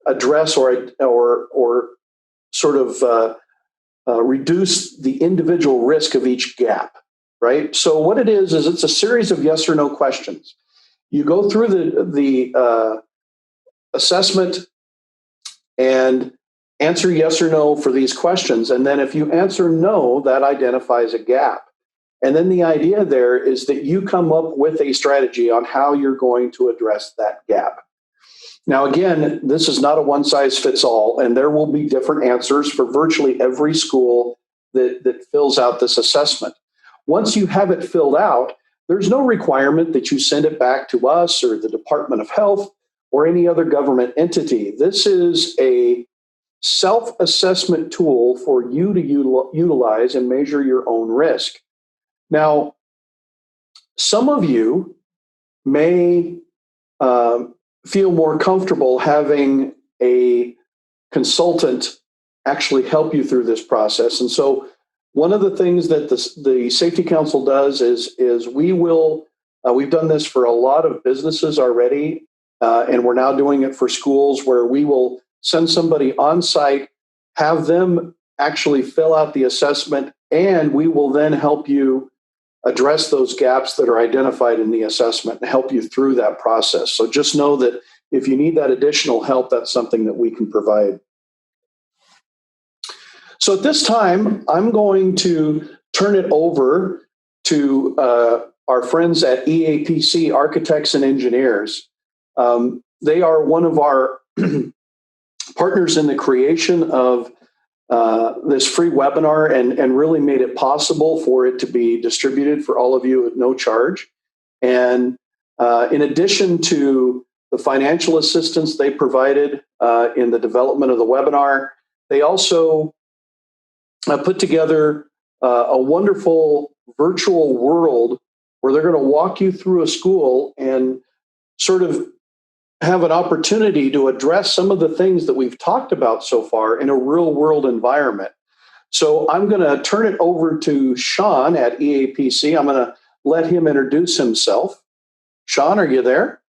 address or sort of reduce the individual risk of each gap, right? So what it is it's a series of yes or no questions. You go through the assessment and answer yes or no for these questions. And then if you answer no, that identifies a gap. And then the idea there is that you come up with a strategy on how you're going to address that gap. Now, again, this is not a one size fits all, and there will be different answers for virtually every school that fills out this assessment. Once you have it filled out, there's no requirement that you send it back to us or the Department of Health or any other government entity. This is a self-assessment tool for you to utilize and measure your own risk. Now, some of you may feel more comfortable having a consultant actually help you through this process. And so One of the things that the Safety Council does is we've done this for a lot of businesses already, and we're now doing it for schools, where we will send somebody on site, have them actually fill out the assessment, and we will then help you address those gaps that are identified in the assessment and help you through that process. So just know that if you need that additional help, that's something that we can provide. So at this time, I'm going to turn it over to our friends at EAPC, Architects and Engineers. They are one of our partners in the creation of this free webinar, and really made it possible for it to be distributed for all of you at no charge. And in addition to the financial assistance they provided in the development of the webinar, they also put together a wonderful virtual world where they're going to walk you through a school and sort of have an opportunity to address some of the things that we've talked about so far in a real world environment. So I'm going to turn it over to Sean at EAPC. I'm going to let him introduce himself. Sean, are you there?